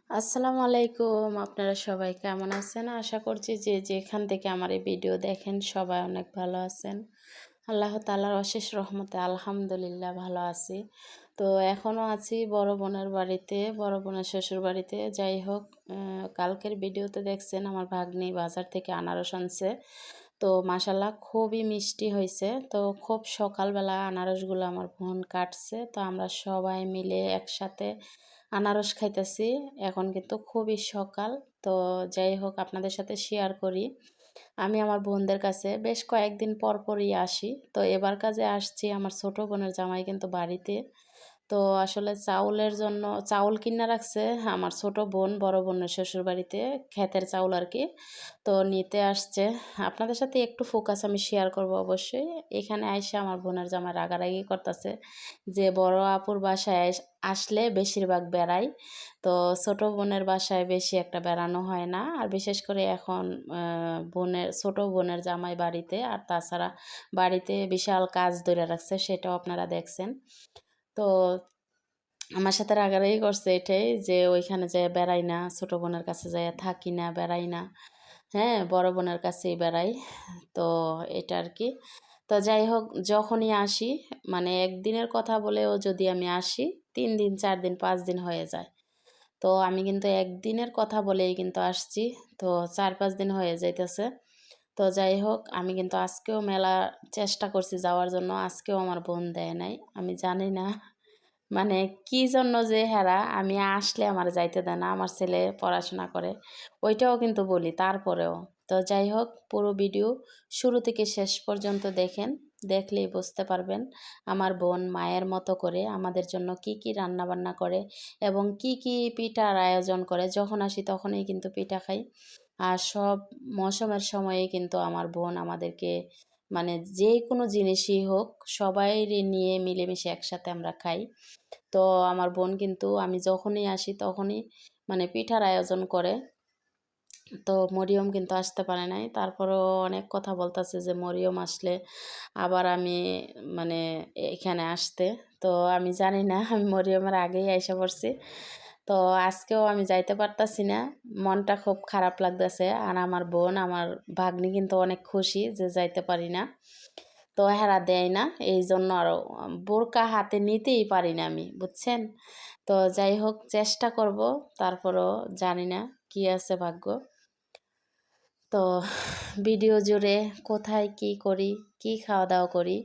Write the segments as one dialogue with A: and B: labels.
A: আসসালামু আলাইকুম। আপনারা সবাই কেমন আছেন? আশা করছি যে যেখান থেকে আমার এই ভিডিও দেখেন সবাই অনেক ভালো আছেন। আল্লাহ তাআলার অশেষ রহমতে আলহামদুলিল্লাহ ভালো আছি। তো এখনও আছি বড় বোনের বাড়িতে, বড় বোনের শ্বশুর বাড়িতে। যাই হোক, কালকের ভিডিওতে দেখছেন আমার ভাগ্নি বাজার থেকে আনারস আনছে। তো মাশাল্লাহ খুবই মিষ্টি হয়েছে। তো খুব সকালবেলা আনারসগুলো আমার বোন কাটছে। তো আমরা সবাই মিলে একসাথে আনারস খাইতেছি। এখন কিন্তু খুবই সকাল। তো যাই হোক, আপনাদের সাথে শেয়ার করি। আমি আমার বোনদের কাছে বেশ কয়েকদিন পর পরই আসি। তো এবার কাজে আসছি আমার ছোট বোনের জামাই কিন্তু বাড়িতে। তো আসলে চাউলের জন্য চাউল কিনে রাখছে আমার ছোট বোন বড় বোনের শ্বশুরবাড়িতে, ক্ষেতের চাউল আর কি। তো নিতে আসছে। আপনাদের সাথে একটু ফোকাস আমি শেয়ার করব অবশ্যই। এখানে আইসা আমার বোনের জামাই রাগারাগি করতেছে যে বড় আপুর বাসায় আসলে বেশিরভাগ বেড়াই, তো ছোট বোনের বাসায় বেশি একটা বেড়ানো হয় না। আর বিশেষ করে এখন ছোট বোনের জামাই বাড়িতে, আর তাছাড়া বাড়িতে বিশাল কাজ ধরে রাখছে, সেটাও আপনারা দেখছেন। তো আমার সাথে রাগারাগি করছে এটাই যে ওইখানে যেয়ে বেড়াই না, ছোট বোনের কাছে যেয়ে থাকি না, বেড়াই না। হ্যাঁ, বড় বোনের কাছেই বেড়াই। তো এটা আর কি। তো যাই হোক, যখনই আসি মানে একদিনের কথা বলেও যদি আমি আসি 3 দিন 4 দিন 5 দিন হয়ে যায়। তো আমি কিন্তু একদিনের কথা বলেই কিন্তু আসছি। তো 4-5 দিন হয়ে যাইতেছে। তো যাই হোক, আমি কিন্তু আজকেও মেলা চেষ্টা করছি যাওয়ার জন্য। আজকেও আমার বোন দেয় নাই। আমি জানি না মানে কি জন্য যে হেরা আমি আসলে আমার যাইতে দেয় না। আমার ছেলে পড়াশোনা করে, ওইটাও কিন্তু বলি তারপরেও। তো যাই হোক, পুরো ভিডিও শুরু থেকে শেষ পর্যন্ত দেখেন, দেখলেই বুঝতে পারবেন আমার বোন মায়ের মতো করে আমাদের জন্য কি কি রান্না বান্না করে এবং কি কি পিঠার আয়োজন করে। যখন আসি তখনই কিন্তু পিঠা খাই। আর সব মৌসুমের সময়ে কিন্তু আমার বোন আমাদেরকে মানে যে কোনো জিনিসই হোক সবাই নিয়ে মিলেমিশে একসাথে আমরা খাই। তো আমার বোন কিন্তু আমি যখনই আসি তখনই মানে পিঠার আয়োজন করে। তো মরিয়ম কিন্তু আসতে পারে নাই। তারপরেও অনেক কথা বলতেছে যে মরিয়ম আসলে আবার আমি মানে এখানে আসতে। তো আমি জানি না, আমি মরিয়মের আগেই আইসা পড়ছি। তো আজকেও আমি যাইতে পারতাছি না, মনটা খুব খারাপ লাগতেছে। আর আমার বোন আমার ভাগ্নি কিন্তু অনেক খুশি যে যাইতে পারি না। তো হেরা দেয় না, এই জন্য আরও বোরকা হাতে নিতেই পারি না আমি, বুঝছেন। তো যাই হোক, চেষ্টা করব, তারপরও জানি না কি আছে ভাগ্য। তো ভিডিও জুড়ে কোথায় কি করি, কি খাওয়া দাওয়া করি।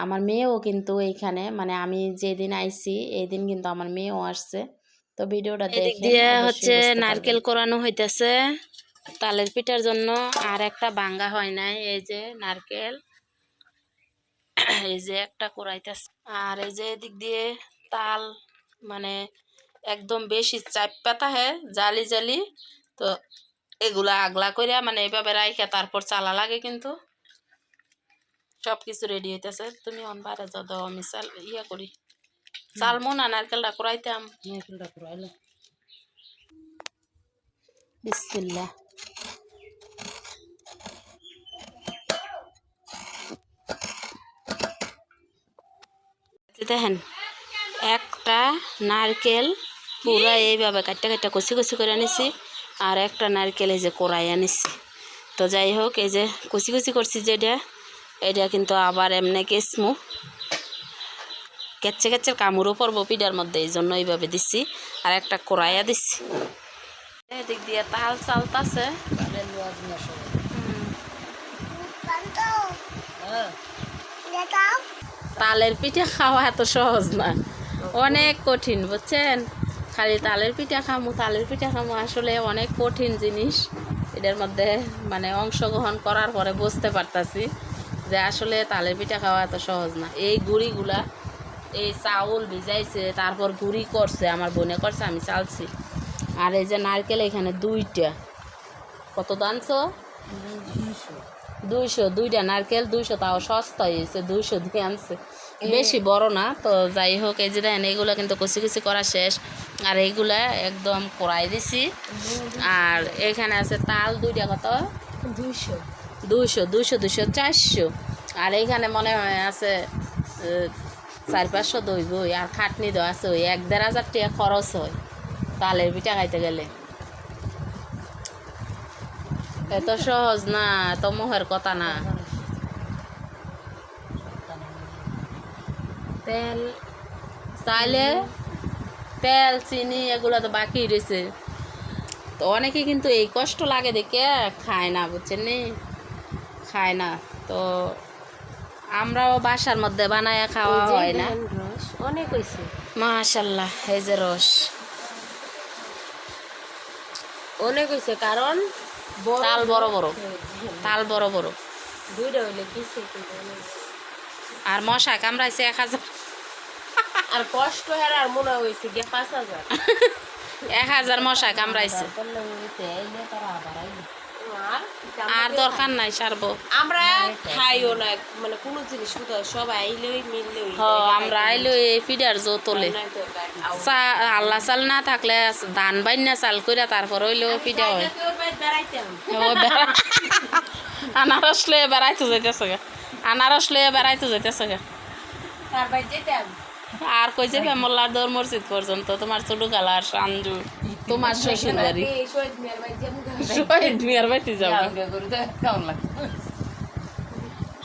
A: আমার মেয়েও কিন্তু এইখানে মানে আমি যেদিন আইছি এই দিন কিন্তু আমার মেয়েও আসছে। তো ভিডিওটা
B: এদিক
A: দেখেন
B: দিয়ে
A: অবশ্যই
B: হচ্ছে
A: বুঝতে পারবেন।
B: নারকেল কোরানো হইতেছে তালের পিঠার জন্য। আর একটা ভাঙ্গা হয় নাই, এই যে নারকেল, এই যে একটা কোরাইতেছে। আর এই যে এদিক দিয়ে তাল মানে একদম বেশি চাপ পাতা হ্যাঁ জালি জালি। তো এগুলা আগলা কইরা মানে এইভাবে রাইখা তারপর চালা লাগে, কিন্তু সব কিছু রেডি হইতেছে। তুমি অন বাইরে যাও, দাও আমি চাল ইয়া করি, চালমো না নারকেলটা কোরাইতাম। নারকেলটা কোরাইলে বিসমিল্লাহ। দেখেন, একটা নারকেল পুরা এইভাবে কাটটা কাটটা কষি কষি করে আনিছি, আর একটা নারকেল এই যে কোড়াই আনিছি। তো যাই হোক, এই যে কষি কষি করছি যেটা, এটা কিন্তু আবার এমনি কেসমু কেচ্ছে কেচ্ছের কামড়ও পড়বো পিঠার মধ্যে, এই জন্য এইভাবে দিচ্ছি। আর একটা কোড়াইয়া দিচ্ছি। এদিক দিয়ে তাল চালতাছে। তালের পিঠা খাওয়া এত সহজ না, অনেক কঠিন, বুঝছেন। খালি তালের পিঠা খামু তালের পিঠা খামু, আসলে অনেক কঠিন জিনিস। এটার মধ্যে মানে অংশগ্রহণ করার পরে বুঝতে পারতাছি যে আসলে তালের পিঠা খাওয়া এত সহজ না। এই গুড়িগুলা, এই চাউল ভিজাইছে তারপর গুড়ি করছে, আমার বোনে করছে, আমি চালছি। আর এই যে নারকেল এখানে 2টা, কত দানছো? 200, 2টা নারকেল 200, তাও সস্তা হয়েছে, 200 দিয়ে আনছে, বেশি বড় না। তো যাই হোক, এই যে দেখেন এইগুলো কিন্তু কুচি কুচি করা শেষ, আর এইগুলা একদম কড়াই দিছি। আর এখানে আছে তাল 2টা, কত? 200, 200, 200, 200, 400। আর এইখানে মনে হয় আছে 400-500 দই বই, আর খাটনি দেওয়া আছে, ওই 1-1.5 হাজার টাকা খরচ হয়। তালের পিঠা খাইতে গেলে এত সহজ না, এত মোহের কথা না। তেল চাইলে তেল চিনি এগুলো তো বাকি রয়েছে, তো অনেকে কিন্তু এই কষ্ট লাগে দেখে খায় না, বুঝছেন নি, খায় না। তো আমরাও বাসার মধ্যে বানায় খাওয়া হয় না।
A: রস অনেক হয়েছে,
B: মাশাল্লাহ, এই যে রস
A: অনেক হয়েছে, কারণ
B: তাল বড় বড়, তাল বড় বড়।
A: দুইটা হইলে কিছু
B: আর মশা কামড়াইছে 1000,
A: আর কষ্ট হের আর মনে হয়েছে গিয়ে 5,000
B: 1000 মশা কামড়াইছে। আর দরকার নাই, সারবো।
A: আমরা খাইও না, মানে কোনো জিনিস কোথাও সব আইলেই মিললেই
B: আমরা আইলো এই পিঠার জো তোলে। আল্লাহ চাল না থাকলে ধান বাইনা চাল কইরা তারপর হইলো পিঠা হয়। আনারস লয়ে বেড়াইতে যাইতেছে গা, আনারস লয়ে বেড়াইতে যাইতেছে গা। আর কই যাবে মোল্লার দৌড় মসজিদ পর্যন্ত, তোমার ছোট গালা আর সাঞ্জু, তোমার শ্বশুর বাড়ি শহীদ মিয়ার বাড়িতে যাবো,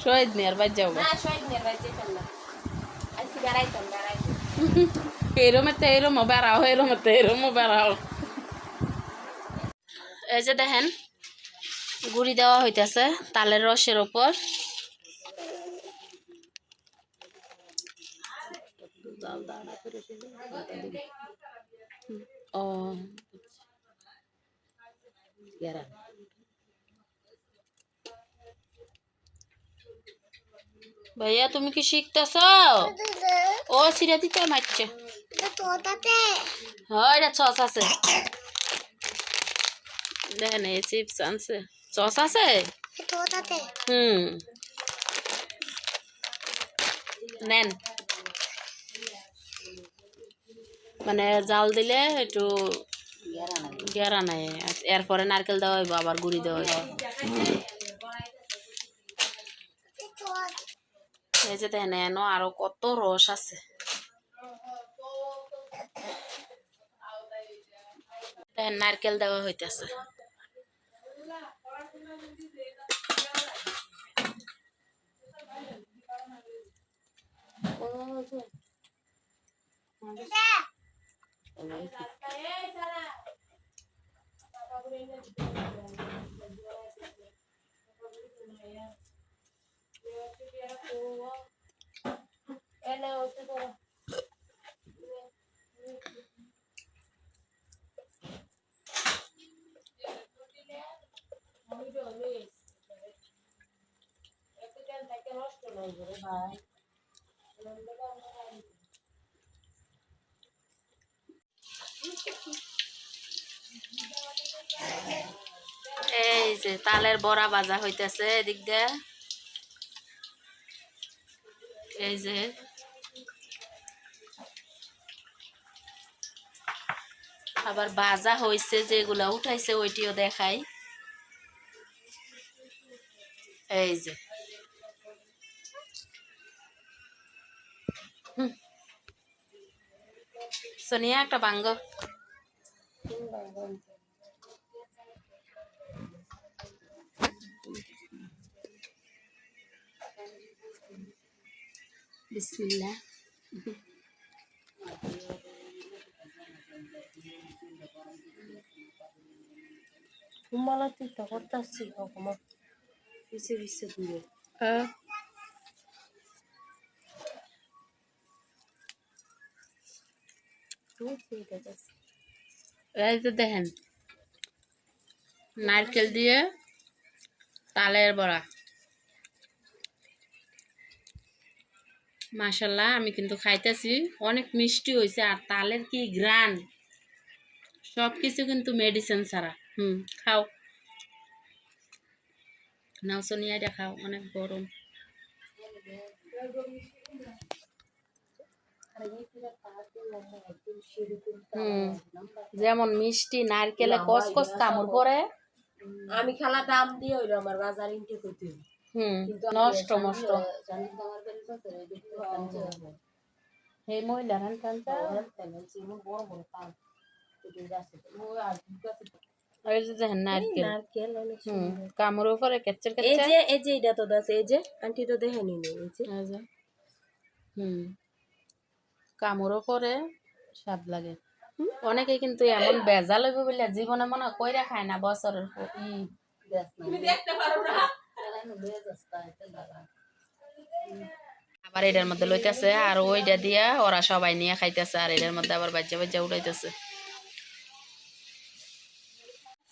B: শহীদ মিয়ার বাড়ি যাবো। এরমতে এরমও বেড়াও, এরমতে এরমও বেড়াও। এই যে দেখেন গুড়ি দেওয়া হইতেছে তালের রসের ওপর। ও ভাইয়া তুমি কি শিখতেছ? ও সিরা দিতে মারছে, হ্যাঁ এটা সস আছে, দেখেন এই চিপস আনছে, সস আছে। হুম, নেন, মানে জাল দিলে একটু গেরা নাই, এরপরে নারকেল দেওয়া হইব, আবার গুড়ি দেওয়া হইব। এই যে দেখেন এনো আরো কত রস আছে, দেখেন নারকেল দেওয়া হইতেছে। এই যে তালের বড়া ভাজা হইতেছে এদিক দিয়ে, এই যে আবার ভাজা হইছে, যেগুলা উঠাইছে ওইটিও দেখাই। এই যে সোনিয়া একটা বাঙ্গ, বিসমিল্লাহ।
A: কুমালাতে তো করতেছি কখনো পিছে পিছে ঘুরে
B: এই যে দেখেন নারকেল দিয়ে তালের বড়া, মাশাল্লাহ আমি কিন্তু খাইতেছি, অনেক মিষ্টি হয়েছে, আর তালের কি গ্রান, সব কিছু কিন্তু মেডিসিন ছাড়া। খাও, নাও সোনিয়া এটা খাও, অনেক গরম। যেমন মিষ্টি নারকেলে কসকস কামড় পরে,
A: আমি খেলা দাম দিয়ে হইলো আমার বাজার ইনটে করতে
B: নষ্ট নষ্ট এই মহিলা এই যে দেখেন নারকেল,
A: নারকেল অনেক
B: হুম,
A: সুন্দর।
B: কামড়ের উপরে কেচ্চের
A: এই
B: কেচ্চের,
A: যে এই যে এটা তো আছে, এই যে আন্টি তো দেখেনি নি, এই যে
B: এই যে, হুম, কামড়ও পরে স্বাদ লাগে। অনেকে কিন্তু এমন বেজাল হইব বলে জীবনে মনে হয় কইরা খায় না বছরের আবার এটার মধ্যে লইতেছে আর ওইটা দিয়া ওরা সবাই নিয়ে খাইতেছে আর এটার মধ্যে আবার বাচ্চা বাচ্চা উঠাইতেছে।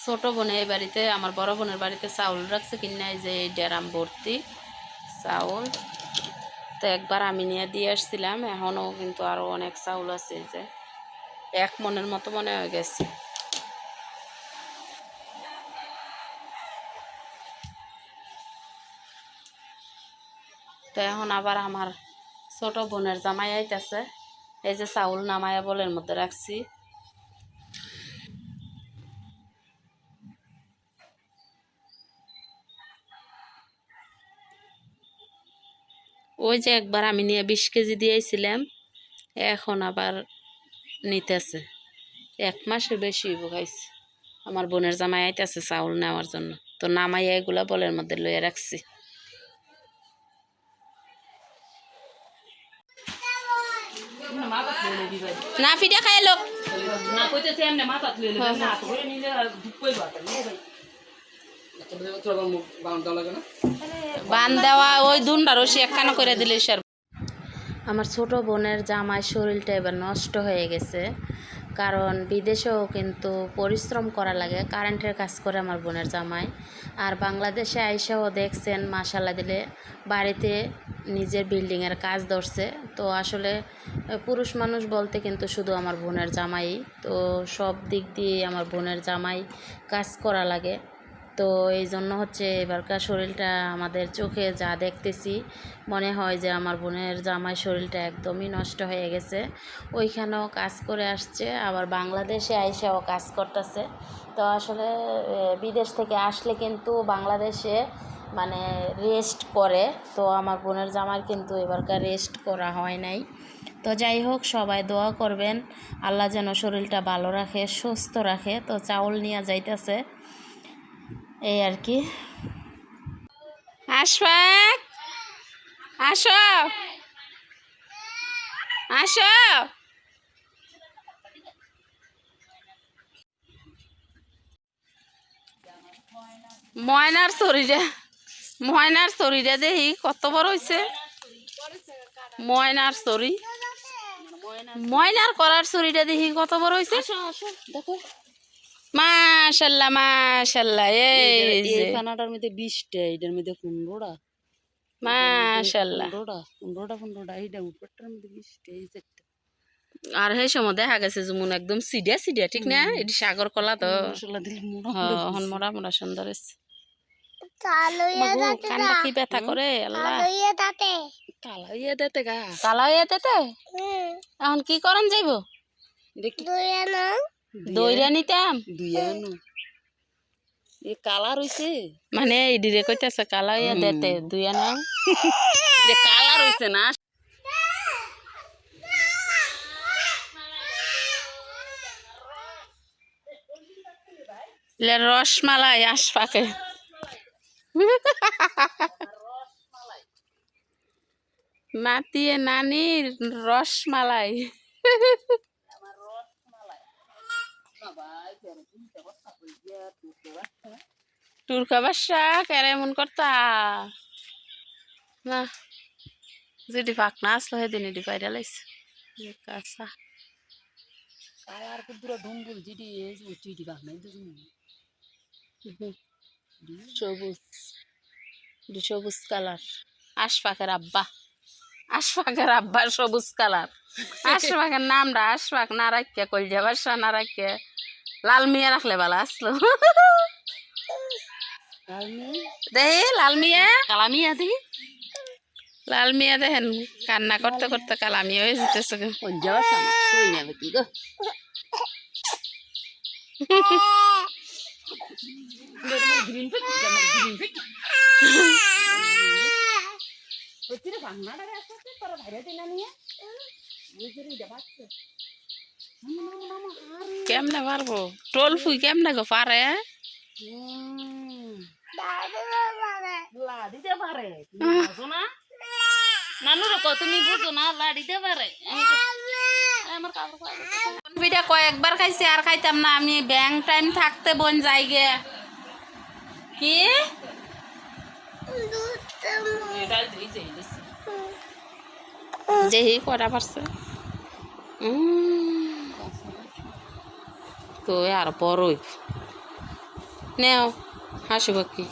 B: ছোট বোনে এই বাড়িতে, আমার বড় বোনের বাড়িতে চাউল রাখছে কিনা, এই যে এই ড্রাম ভর্তি চাউল, তো একবার আমি নিয়ে দিয়ে আসছিলাম, এখনও কিন্তু আরও অনেক চাউল আছে, এই যে 1 মনের মতো মনে হয়ে গেছে। তো এখন আবার আমার ছোট বোনের জামাই আইতাছে, এই যে চাউল নামায়া বলের মধ্যে রাখছি। ওই যে একবার আমি নিয়ে 20 কেজি দিয়েছিলাম, এখন আবার নিতেছে, 1 মাসের বেশি খাইছে। আমার বোনের জামাই আইতাছে চাউল নেওয়ার জন্য, তো নামাইয়া এগুলা বলের মধ্যে লইয়া রাখছি। না ফিটা খাই লোক বান দেওয়া ওই দুনটা রশি একখানা করে দিলে স্যার। আমার ছোট বোনের জামাই শরীরটা এবার নষ্ট হয়ে গেছে, কারণ বিদেশেও কিন্তু পরিশ্রম করা লাগে, কারেন্টের কাজ করে আমার বোনের জামাই। আর বাংলাদেশে আইসাও দেখছেন মাশাল্লাহ দিলে বাড়িতে নিজের বিল্ডিংয়ের কাজ ধরছে। তো আসলে পুরুষ মানুষ বলতে কিন্তু শুধু আমার বোনের জামাই, তো সব দিক দিয়ে আমার বোনের জামাই কাজ করা লাগে। তো এই জন্য হচ্ছে এবারকার শরীরটা আমাদের চোখে যা দেখতেছি মনে হয় যে আমার বোনের জামাই শরীরটা একদমই নষ্ট হয়ে গেছে। ওইখানেও কাজ করে আসছে, আবার বাংলাদেশে আইসাও কাজ করতেছে। তো আসলে বিদেশ থেকে আসলে কিন্তু বাংলাদেশে মানে রেস্ট করে, তো আমার বোনের জামাই কিন্তু এবারকার রেস্ট করা হয় নাই। তো যাই হোক, সবাই দোয়া করবেন আল্লাহ যেন শরীরটা ভালো রাখে, সুস্থ রাখে। তো চাউল নিয়ে যাইতেছে এই আর কি। আশফাক আসো, আসো, ময়নার চরিটা দেখি কত বড় হয়েছে। ময়নার চরি, ময়নার কলার চুরিটা দেখি কত বড় হয়েছে।
A: দেখো
B: মাশাল্লাহ মাশাল্লাহ, এই যে
A: খানাটার মধ্যে 20টা, এটার মধ্যে 15টা,
B: মাশাল্লাহ।
A: 15টা এইটা উপরটার মধ্যে 20টা, এই চারটা।
B: আর সেই সময় দেখা গেছে যেমন একদম সিডিয়া সিডিয়া, ঠিক না? এটি সাগর কলা তো
A: মশলা দিলে
B: হন মোড়া মোড়া সুন্দর হয়েছে। কানটা কি ব্যথা করে আল্লাহ,
A: কালা ইয়ে দেতে গা
B: কালা হয়ে যেতে এখন কি করন যাইব? দইরা নিতাম
A: দুইয়ানো এ কালার হইছে,
B: মানে ইডিরে কইতেছে কালা হইয়া দেতে দুই আনা
A: যে কালার হইছে না।
B: রসমালাই আশপাকে নাতিয়ে নানির রসমালাই। টুরকা বাসা কেন এমন করতা না, যদি ফাঁক না আসলো সেদিন এটি পাইরা লাইছে কাঁচা
A: কালার কুদুরা ডুম্বুল জিডি এই যে চিডি বাঘ নাই দুজন
B: সবুজ, সবুজ কালার। আশফাকের আব্বা, আশফাকের আব্বার সবুজ কালার। আশফাকের নামটা আশফাক না রাখিয়া কলজা বাসা না রাখিয়া লাল মিয়া রাখলে ভালো আসলো। দেহি লাল মিয়া,
A: কালা মিয়া দেখি
B: লাল মিয়া দেখেন কান্না করতে করতে কালামি হয়ে যেতেছে।
A: কলজা বাসা না কই নেবে কি গো গ্রিন ফিট গ্রিন ফিট ওইতিরে ভাঙনাটা আছে তোরা বাইরে দিনা নিয়ে বুঝরি দেবাচ্ছে
B: কেমনে পারবো টোল ফুই কেমনে গো পারে লাড়িতে পারে নানু রে তুমি বুঝো না লাড়িতে পারে পিঠা কয়েকবার খাইছি আর খাইতাম না আমি ব্যাংক টাইম থাকতে বন যাই গে কি যেহি কটা পারছে তো আর বড়ই নেও হাসু বাকি